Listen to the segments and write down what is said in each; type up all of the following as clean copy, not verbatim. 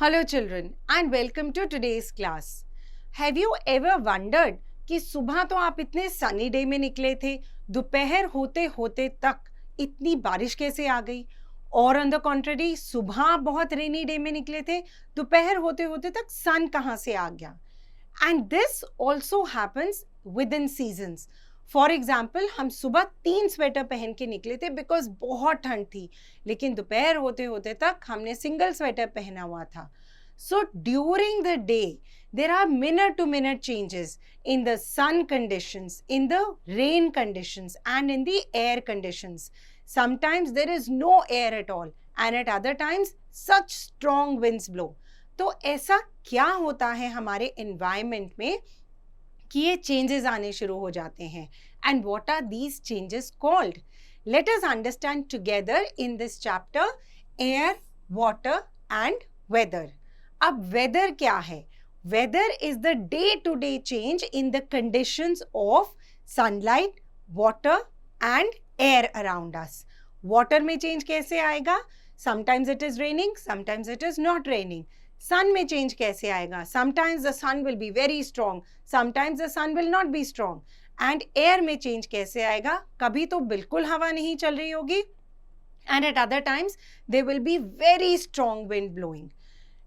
Hello children and welcome to today's class. Have you ever wondered कि सुबह तो आप इतने सनी डे में निकले थे, दोपहर होते होते तक इतनी बारिश कैसे आ गई? और ऑन द कॉन्ट्ररी सुबह आप बहुत रेनी डे में निकले थे, दोपहर होते होते तक सन कहाँ से आ गया? And this also happens with in seasons. For example हम सुबह 3 स्वेटर पहन के निकले थे बिकॉज बहुत ठंड थी, लेकिन दोपहर होते होते तक हमने सिंगल स्वेटर पहना हुआ था. So during the day there are minute to minute changes in the sun conditions, in the rain conditions and in the air conditions. Sometimes there is no air at all and at other times such strong winds blow. तो ऐसा क्या होता है हमारे environment में कि ये changes आने शुरू हो जाते हैं, and what are these changes called? Let us understand together in this chapter air, water and weather. अब weather क्या है? Weather is the day-to-day change in the conditions of sunlight, water and air around us. Water में change कैसे आएगा? Sometimes it is raining, sometimes it is not raining. Sun में change कैसे आएगा? Sometimes the sun will be very strong, sometimes the sun will not be strong. And air में change कैसे आएगा? कभी तो बिल्कुल हवा नहीं चल रही होगी, and at other times there will be very strong wind blowing.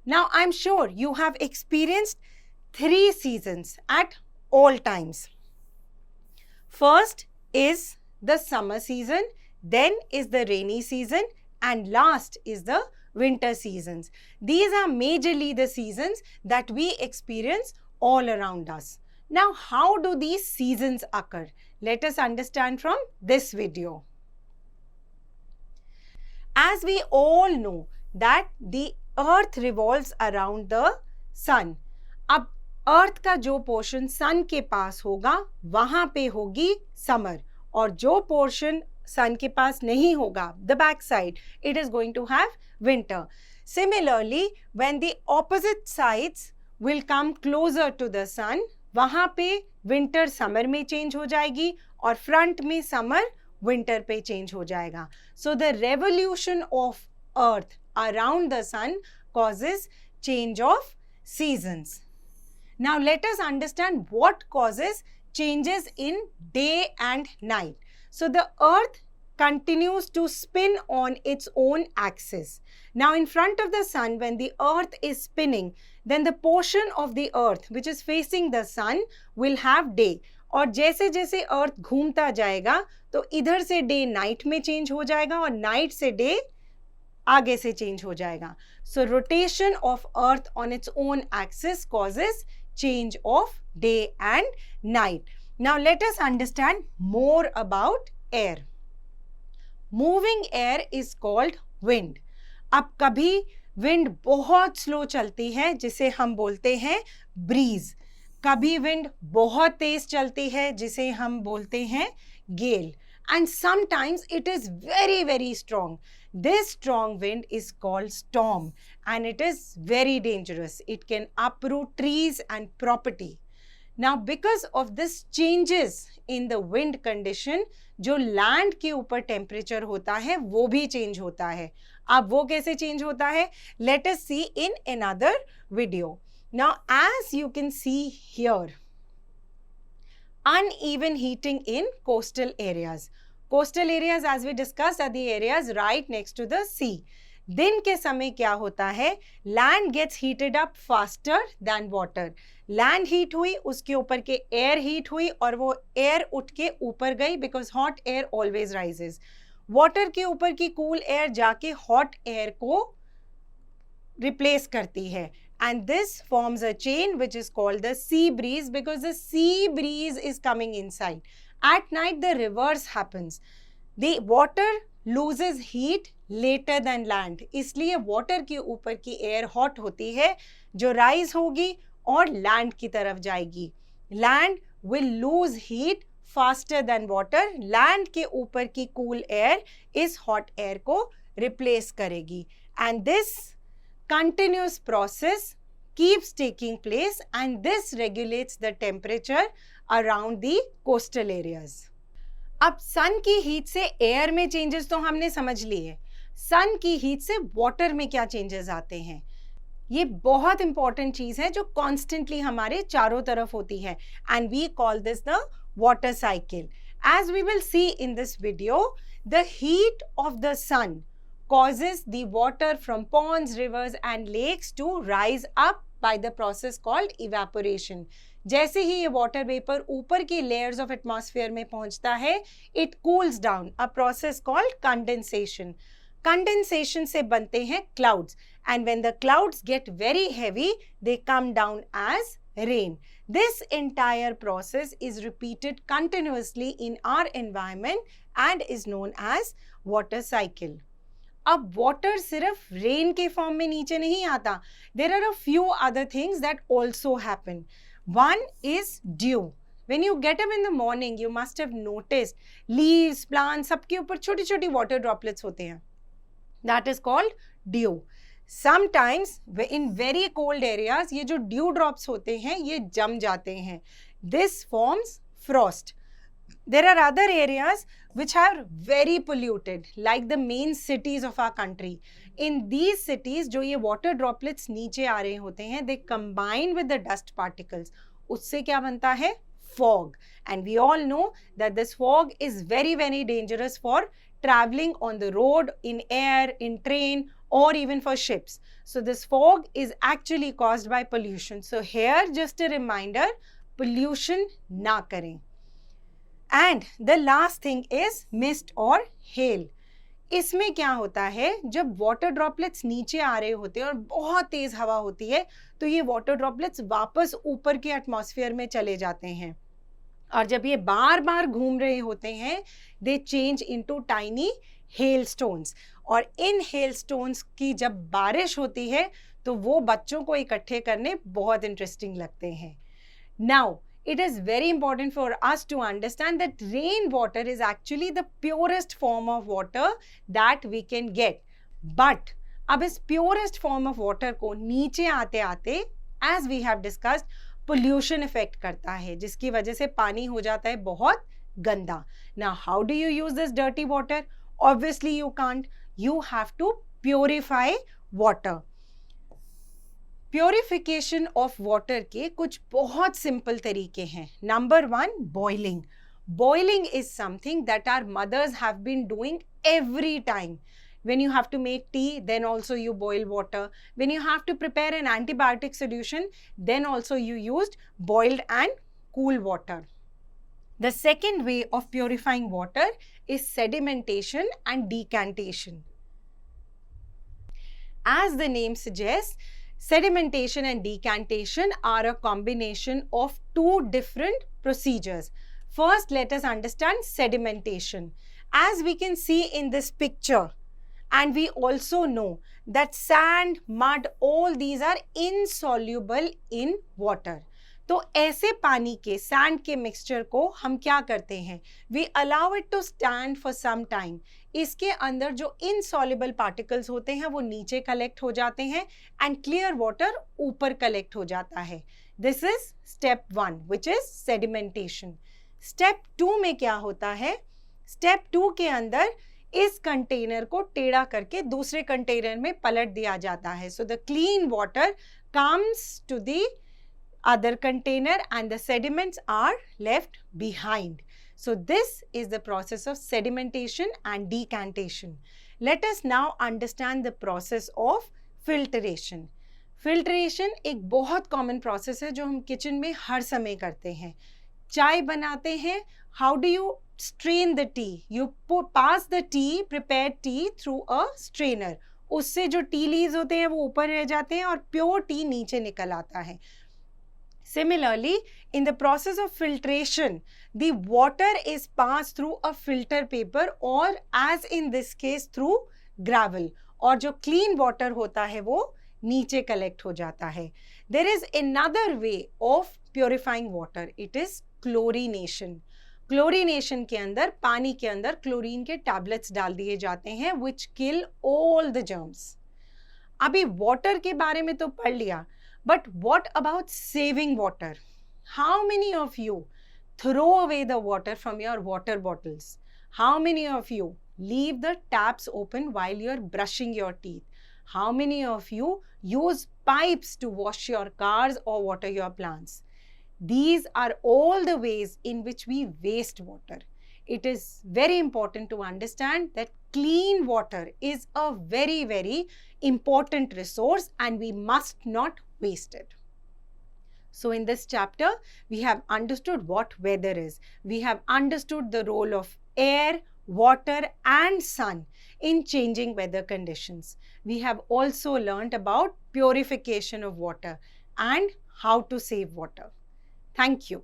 Now, I'm sure you have experienced 3 seasons at all times. First is the summer season, then is the rainy season, and last is the winter seasons. These are majorly the seasons that we experience all around us. Now, how do these seasons occur? Let us understand from this video. As we all know that the earth revolves around the sun. अब earth का जो portion सन के पास होगा वहां पे होगी summer, और जो पोर्शन सन के पास नहीं होगा, the back side, it is going to have winter. Similarly when the opposite sides will come closer to the sun, वहां पे विंटर समर में चेंज हो जाएगी और फ्रंट में समर विंटर पे चेंज हो जाएगा. So the revolution of earth around the sun causes change of seasons. Now let us understand what causes changes in day and night. So the earth continues to spin on its own axis. Now in front of the sun, when the earth is spinning, then the portion of the earth which is facing the sun will have day. और जैसे जैसे अर्थ घूमता जाएगा तो इधर से day night में change हो जाएगा और नाइट से डे आगे से चेंज हो जाएगा. So rotation of earth on its own axis causes change of day and night. Now let us understand more about air. Moving air is called wind. अब कभी विंड बहुत स्लो चलती है जिसे हम बोलते हैं ब्रीज, कभी विंड बहुत तेज चलती है जिसे हम बोलते हैं गेल, and sometimes it is very strong. This strong wind is called storm and it is very dangerous. It can uproot trees and property. Now because of this changes in the wind condition, जो land के ऊपर temperature होता है वो भी change होता है. अब वो कैसे change होता है? Let us see in another video. Now as you can see here, uneven heating in coastal areas. Coastal areas, as we discussed, are the areas right next to the sea. दिन के समय क्या होता है? Land gets heated up faster than water. Land heat हुई, उसके ऊपर के air heat हुई और वो air उठ के ऊपर गई because hot air always rises. Water के ऊपर की cool air जाके hot air को replace करती है. And this forms a chain which is called the sea breeze because the sea breeze is coming inside. At night the reverse happens. The water loses heat later than land. इसलिए water के ऊपर की air hot होती है जो rise होगी और land की तरफ जाएगी. Land will lose heat faster than water. Land के ऊपर की cool air इस hot air को replace करेगी. And this continuous process keeps taking place and this regulates the temperature around the coastal areas. अब सन की हीट से एयर में चेंजेस तो हमने समझ लिए. सन की हीट से वाटर में क्या चेंजेस आते हैं? ये बहुत इंपॉर्टेंट चीज है जो कॉन्स्टेंटली हमारे चारों तरफ होती है, and we call this the water cycle. As we will see in this video, the heat of the sun causes the water from ponds, rivers and lakes to rise up by the process called evaporation. जैसे ही ये water vapour ऊपर की layers of atmosphere में पहुंचता है, it cools down, a process called condensation. Condensation से बनते हैं clouds, and when the clouds get very heavy they come down as rain. This entire process is repeated continuously in our environment and is known as water cycle. अब water सिर्फ rain के form में नीचे नहीं आता. There are a few other things that also happen. One is dew. When you get up in the morning, you must have noticed leaves, plants, सबके ऊपर छोटी छोटी water droplets होते हैं. That is called dew. Sometimes in very cold areas ये जो dew drops होते हैं ये जम जाते हैं. This forms frost. There are other areas which are very polluted, like the main cities of our country. In these cities, जो ये water droplets नीचे आ रहे होते हैं, they combine with the dust particles. उससे क्या बनता है? Fog. And we all know that this fog is very, very dangerous for traveling on the road, in air, in train, or even for ships. So this fog is actually caused by pollution. So here, just a reminder, pollution ना करें. And the last thing is mist or hail. इसमें क्या होता है, जब water droplets नीचे आ रहे होते हैं और बहुत तेज हवा होती है, तो ये वाटर ड्रॉपलेट्स वापस ऊपर के एटमॉस्फेयर में चले जाते हैं, और जब ये बार बार घूम रहे होते हैं, दे change into tiny hail stones. और इन हेल स्टोन्स की जब बारिश होती है तो वो बच्चों को इकट्ठे करने बहुत इंटरेस्टिंग लगते हैं. Now it is very important for us to understand that rainwater is actually the purest form of water that we can get. But अब इस purest form of water को नीचे आते आते, as we have discussed, pollution effect करता है, जिसकी वजह से पानी हो जाता है बहुत गंदा. Now how do you use this dirty water? Obviously you can't. You have to purify water. Purification of water के कुछ बहुत सिंपल तरीके हैं. Number 1, boiling. Boiling is something that our mothers have been doing every time. When you have to make tea, then also you boil water. When you have to prepare an antibiotic solution, then also you used boiled and cool water. The second way of purifying water is sedimentation and decantation. As the name suggests, sedimentation and decantation are a combination of two different procedures. First, let us understand sedimentation. As we can see in this picture, and we also know that sand, mud, all these are insoluble in water. तो ऐसे पानी के, sand के mixture को हम क्या करते हैं? We allow it to stand for some time. इसके अंदर जो इनसॉल्युबल पार्टिकल्स होते हैं वो नीचे कलेक्ट हो जाते हैं, एंड क्लियर वाटर ऊपर कलेक्ट हो जाता है. This is step 1, which is sedimentation. Step 2 में क्या होता है? स्टेप 2 के अंदर इस कंटेनर को टेढ़ा करके दूसरे कंटेनर में पलट दिया जाता है. So the clean water comes to the other container and the sediments are left behind. So this is the process of sedimentation and decantation. Let us now understand the process of filtration. Filtration एक बहुत common process है जो हम kitchen में हर समय करते हैं. चाय बनाते हैं, how do you strain the tea? You pass the tea, prepared tea through a strainer. उससे जो tea leaves होते हैं वो ऊपर रह जाते हैं और pure tea नीचे निकल आता है. Similarly, in the process of filtration, the water is passed through a filter paper or as in this case through gravel. और जो clean water होता है वो नीचे collect हो जाता है. There is another way of purifying water. It is chlorination. Chlorination के अंदर, पानी के अंदर क्लोरीन के टैबलेट्स डाल दिए जाते हैं which kill all the germs. अभी water के बारे में तो पढ़ लिया, but what about saving water? How many of you throw away the water from your water bottles? How many of you leave the taps open while you're brushing your teeth? How many of you use pipes to wash your cars or water your plants? These are all the ways in which we waste water. It is very important to understand that clean water is a very, very important resource and we must not waste it. So in this chapter, we have understood what weather is. We have understood the role of air, water and sun in changing weather conditions. We have also learned about purification of water and how to save water. Thank you.